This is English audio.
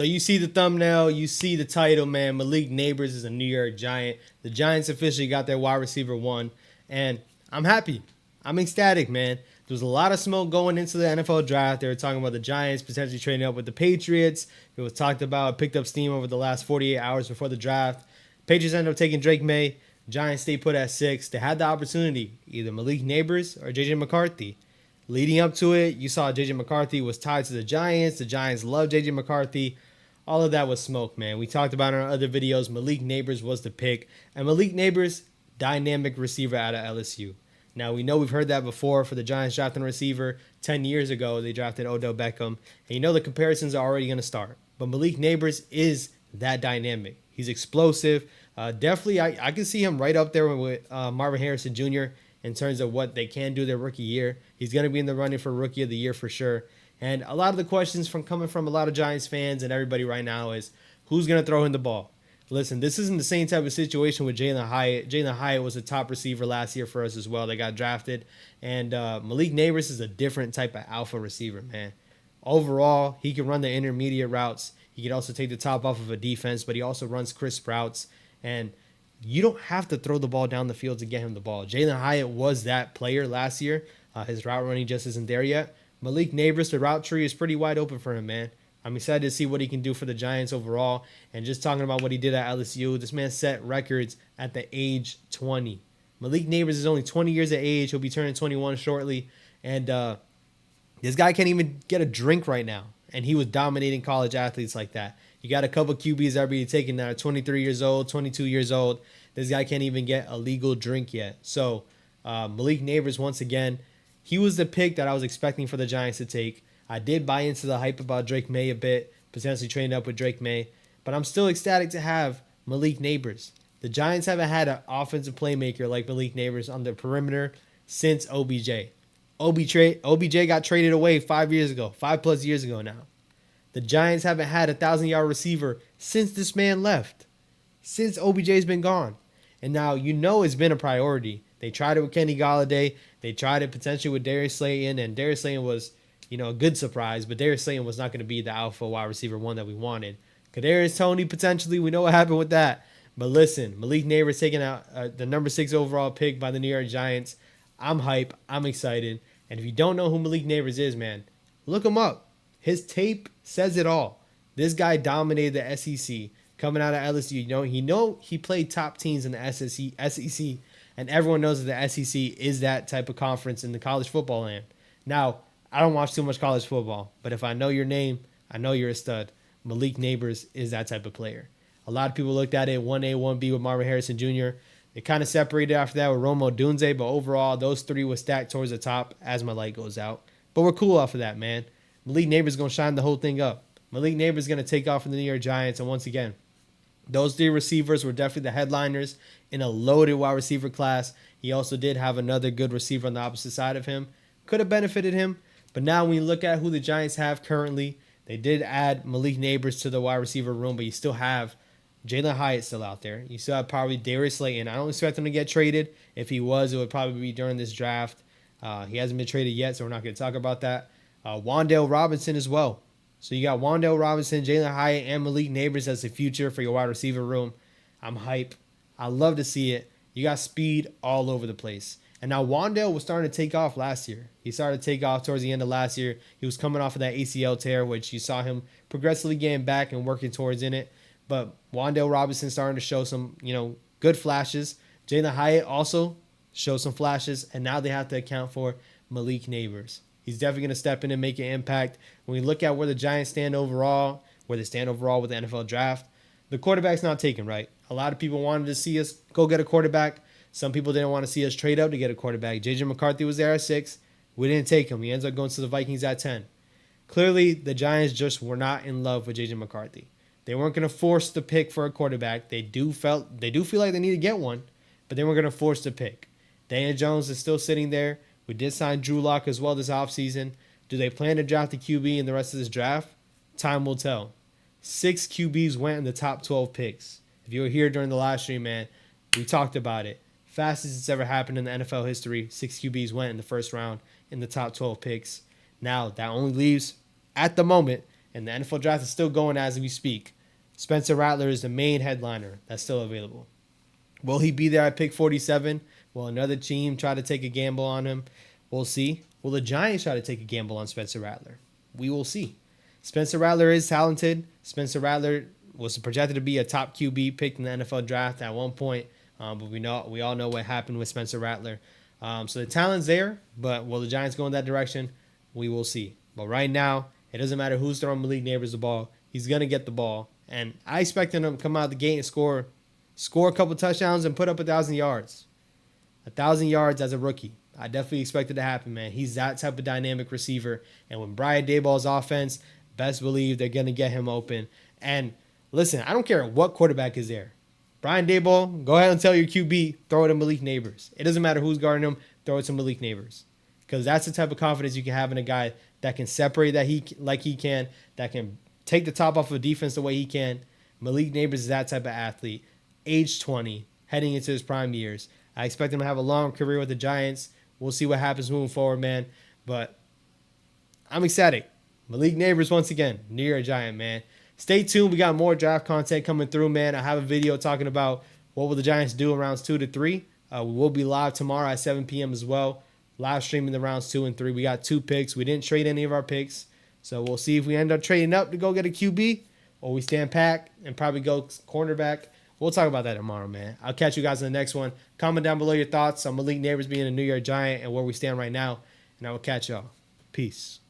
So you see the thumbnail, you see the title, man. Malik Nabers is a New York Giant. The Giants officially got their wide receiver one, and I'm happy. I'm ecstatic, man. There was a lot of smoke going into the NFL draft. They were talking about the Giants potentially trading up with the Patriots. It was talked about, picked up steam over the last 48 hours before the draft. Patriots ended up taking Drake May. Giants stayed put at 6. They had the opportunity, either Malik Nabers or JJ McCarthy. Leading up to it, you saw JJ McCarthy was tied to the Giants. The Giants love JJ McCarthy. All of that was smoke, man. We talked about in our other videos. Malik Nabers was the pick. And Malik Nabers, dynamic receiver out of LSU. Now, we know we've heard that before for the Giants drafting a receiver. 10 years ago, they drafted Odell Beckham. And you know the comparisons are already going to start. But Malik Nabers is that dynamic. He's explosive. Definitely, I can see him right up there with Marvin Harrison Jr. in terms of what they can do their rookie year. He's going to be in the running for Rookie of the Year for sure. And a lot of the questions coming from a lot of Giants fans and everybody right now is who's going to throw him the ball? Listen, this isn't the same type of situation with Jalen Hyatt. Jalen Hyatt was a top receiver last year for us as well. They got drafted. And Malik Nabers is a different type of alpha receiver, man. Overall, he can run the intermediate routes. He can also take the top off of a defense, but he also runs crisp routes. And you don't have to throw the ball down the field to get him the ball. Jalen Hyatt was that player last year. His route running just isn't there yet. Malik Nabers, the route tree is pretty wide open for him, man. I'm excited to see what he can do for the Giants overall. And just talking about what he did at LSU, this man set records at the age 20. Malik Nabers is only 20 years of age. He'll be turning 21 shortly. And this guy can't even get a drink right now. And he was dominating college athletes like that. You got a couple QBs that are being taken that are 23 years old, 22 years old. This guy can't even get a legal drink yet. So Malik Nabers, once again, he was the pick that I was expecting for the Giants to take. I did buy into the hype about Drake May a bit, potentially trading up with Drake May. But I'm still ecstatic to have Malik Nabers. The Giants haven't had an offensive playmaker like Malik Nabers on the perimeter since OBJ. OBJ got traded away 5 years ago, 5+ years ago now. The Giants haven't had a 1,000-yard receiver since this man left, since OBJ's been gone. And now you know it's been a priority. They tried it with Kenny Golladay. They tried it potentially with Darius Slayton, and Darius Slayton was, a good surprise, but Darius Slayton was not going to be the alpha wide receiver one that we wanted. Kadarius Toney, potentially, we know what happened with that. But listen, Malik Nabers taking out the number 6 overall pick by the New York Giants. I'm hype. I'm excited. And if you don't know who Malik Nabers is, man, look him up. His tape says it all. This guy dominated the SEC coming out of LSU. He played top teams in the SEC, and everyone knows that the SEC is that type of conference in the college football land. Now, I don't watch too much college football, but if I know your name, I know you're a stud. Malik Nabers is that type of player. A lot of people looked at it 1A, 1B with Marvin Harrison Jr. They kind of separated after that with Rome Odunze, but overall, those three were stacked towards the top as my light goes out. But we're cool off of that, man. Malik Nabers is going to shine the whole thing up. Malik Nabers is going to take off from the New York Giants, and once again, those three receivers were definitely the headliners in a loaded wide receiver class. He also did have another good receiver on the opposite side of him. Could have benefited him, but now when you look at who the Giants have currently, they did add Malik Nabers to the wide receiver room, but you still have Jalen Hyatt still out there. You still have probably Darius Slayton. I don't expect him to get traded. If he was, it would probably be during this draft. He hasn't been traded yet, so we're not going to talk about that. Wan'Dale Robinson as well. So you got Wan'Dale Robinson, Jalen Hyatt, and Malik Nabers as the future for your wide receiver room. I'm hype. I love to see it. You got speed all over the place. And now Wan'Dale was starting to take off last year. He started to take off towards the end of last year. He was coming off of that ACL tear, which you saw him progressively getting back and working towards in it. But Wan'Dale Robinson starting to show some, good flashes. Jalen Hyatt also showed some flashes. And now they have to account for Malik Nabers. He's definitely going to step in and make an impact. When we look at where the Giants stand overall, where they stand overall with the NFL draft, the quarterback's not taken, right? A lot of people wanted to see us go get a quarterback. Some people didn't want to see us trade up to get a quarterback. J.J. McCarthy was there at 6. We didn't take him. He ends up going to the Vikings at 10. Clearly, the Giants just were not in love with J.J. McCarthy. They weren't going to force the pick for a quarterback. They do feel like they need to get one, but they weren't going to force the pick. Daniel Jones is still sitting there. We did sign Drew Lock as well this offseason. Do they plan to draft a QB in the rest of this draft? Time will tell. 6 QBs went in the top 12 picks. If you were here during the live stream, man, we talked about it. Fastest it's ever happened in the NFL history. 6 QBs went in the first round in the top 12 picks. Now, that only leaves, at the moment, and the NFL draft is still going as we speak. Spencer Rattler is the main headliner that's still available. Will he be there at pick 47? Will another team try to take a gamble on him? We'll see. Will the Giants try to take a gamble on Spencer Rattler? We will see. Spencer Rattler is talented. Spencer Rattler was projected to be a top QB picked in the NFL draft at one point, but we all know what happened with Spencer Rattler. So the talent's there, but will the Giants go in that direction? We will see. But right now, it doesn't matter who's throwing Malik Nabers the ball. He's going to get the ball. And I expect him to come out of the gate and score a couple touchdowns and put up 1,000 yards. 1,000 yards as a rookie. I definitely expect it to happen, man. He's that type of dynamic receiver. And when Brian Daboll's offense, best believe they're going to get him open. And listen, I don't care what quarterback is there. Brian Daboll, go ahead and tell your QB, throw it to Malik Nabers. It doesn't matter who's guarding him, throw it to Malik Nabers. Because that's the type of confidence you can have in a guy that can separate like he can, that can take the top off of defense the way he can. Malik Nabers is that type of athlete. Age 20, heading into his prime years. I expect him to have a long career with the Giants. We'll see what happens moving forward, man. But I'm ecstatic. Malik Nabers, once again, New York Giant, man. Stay tuned. We got more draft content coming through, man. I have a video talking about what will the Giants do in rounds 2 to 3. We will be live tomorrow at 7 p.m. as well. Live streaming the rounds 2 and 3. We got 2 picks. We didn't trade any of our picks. So we'll see if we end up trading up to go get a QB or we stand pat and probably go cornerback. We'll talk about that tomorrow, man. I'll catch you guys in the next one. Comment down below your thoughts on Malik Nabers being a New York Giant and where we stand right now. And I will catch y'all. Peace.